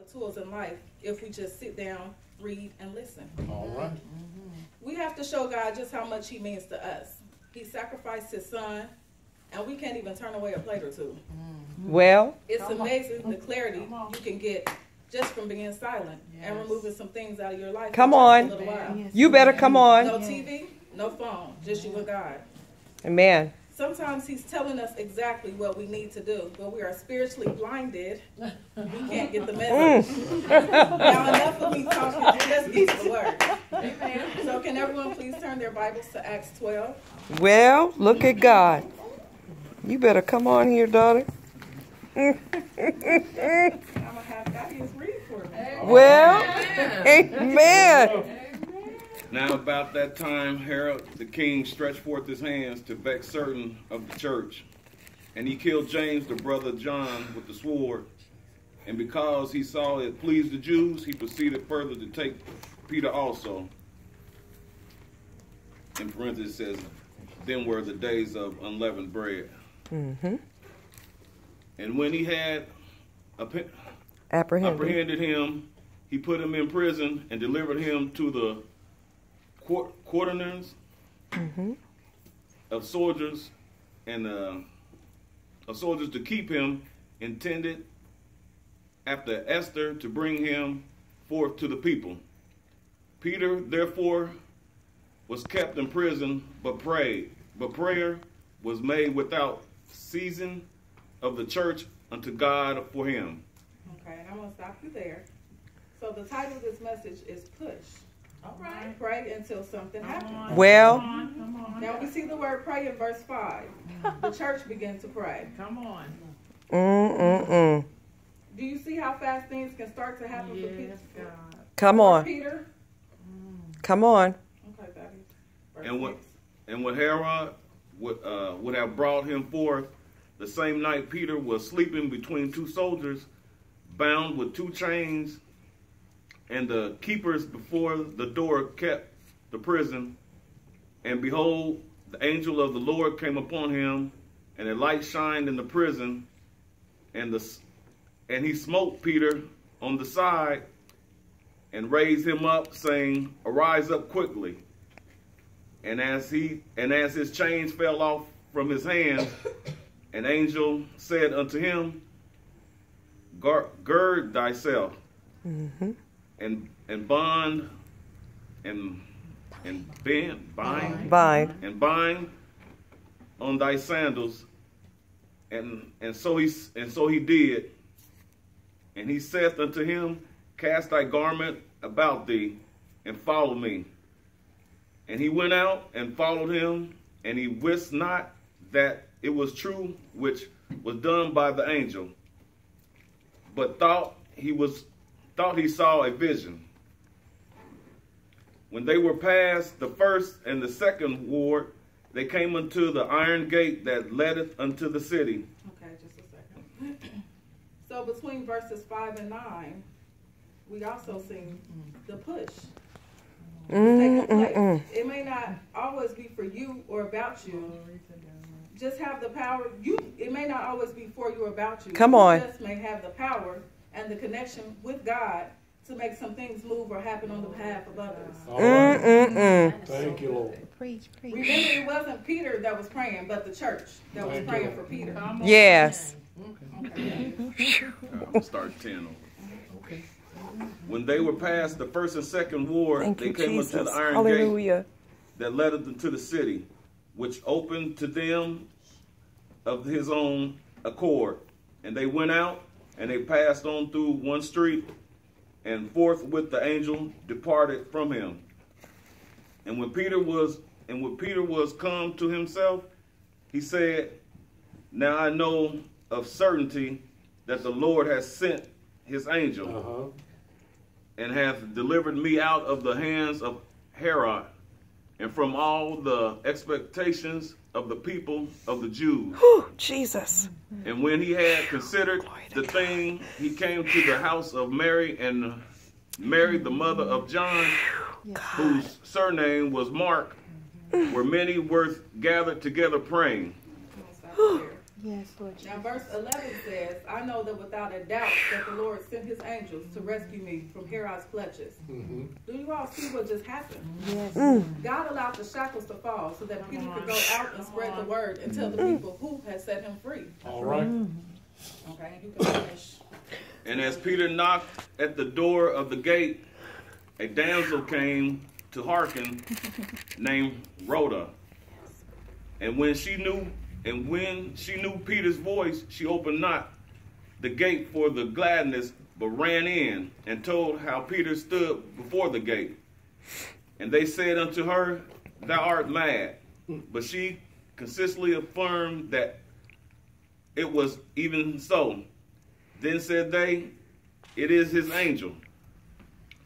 the tools in life if we just sit down, read, and listen. All right. We have to show God just how much he means to us. He sacrificed his son, and we can't even turn away a plate or two. Well, It's amazing the clarity you can get just from being silent and removing some things out of your life. Come for just on. a little while. You better come on. No TV, no phone, just you and God. Amen. Sometimes he's telling us exactly what we need to do, but we are spiritually blinded. We can't get the message. Now, enough of me talking. Let's get to the word. Amen. So can everyone please turn their Bibles to Acts 12? Well, look at God. You better come on here, daughter. I'm going to have Thaddeus read for me. Well, amen. Now about that time, Herod the king stretched forth his hands to vex certain of the church. And he killed James, the brother of John, with the sword. And because he saw it pleased the Jews, he proceeded further to take Peter also. In parentheses it says, then were the days of unleavened bread. Mm-hmm. And when he had Apprehended. apprehended him, he put him in prison and delivered him to the quarterers of soldiers and of soldiers to keep him, intended after Esther to bring him forth to the people. Peter therefore was kept in prison, but prayer was made without ceasing of the church unto God for him. Okay, and I'm going to stop you there. So the title of this message is Push. All right. Pray until something happens. Well, Now we see the word pray in verse 5. The church began to pray. Come on. Do you see how fast things can start to happen for people? God. Come on. Peter? Come on. Okay, Daddy. And when Herod would have brought him forth, the same night Peter was sleeping between two soldiers, bound with two chains, and the keepers before the door kept the prison. And behold, the angel of the Lord came upon him, and a light shined in the prison, and he smote Peter on the side, and raised him up, saying, arise up quickly. And as his chains fell off from his hands, an angel said unto him, gird thyself, and bind on thy sandals, and so he did. And he saith unto him, cast thy garment about thee, and follow me. And he went out and followed him, and he wist not that it was true which was done by the angel, but thought he saw a vision. When they were past the first and the second ward, they came unto the iron gate that leadeth unto the city. Okay, just a second. So between verses 5 and 9, we also see the push. Taking place. It may not always be for you or about you. Just have the power. It may not always be for you or about you. Come on. You just may have the power and the connection with God to make some things move or happen on the behalf of others. Thank you, Lord. Preach. Remember, it wasn't Peter that was praying, but the church that was praying for Peter. Yes. I'll start 10 over. Okay. When they were past the first and second ward, Thank they you, came Jesus. unto the iron Hallelujah. gate that leadeth into the city, which opened to them of his own accord. And they went out, and they passed on through one street, and forthwith the angel departed from him. And when Peter was come to himself, he said, now I know of certainty that the Lord has sent his angel and hath delivered me out of the hands of Herod and from all the expectations of the people of the Jews. Whew, Jesus. And when he had considered the thing, he came to the house of Mary, and Mary, the mother of John, whose surname was Mark, where many were gathered together praying. Yes, Lord Jesus. Now, verse 11 says, I know that without a doubt that the Lord sent his angels to rescue me from Herod's clutches. Mm-hmm. Do you all see what just happened? Yes. God allowed the shackles to fall so that Peter could go out and spread the word and tell the people who had set him free. All right. Okay, you can finish. And as Peter knocked at the door of the gate, a damsel came to hearken, named Rhoda. And when she knew Peter's voice, she opened not the gate for the gladness, but ran in and told how Peter stood before the gate. And they said unto her, Thou art mad. But she consistently affirmed that it was even so. Then said they, It is his angel.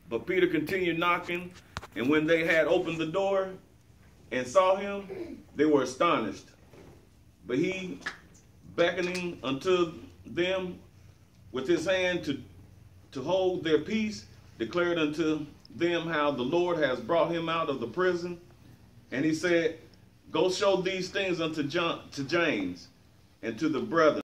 But Peter continued knocking, and when they had opened the door and saw him, they were astonished. But he, beckoning unto them with his hand to hold their peace, declared unto them how the Lord has brought him out of the prison. And he said, Go show these things unto James and to the brethren.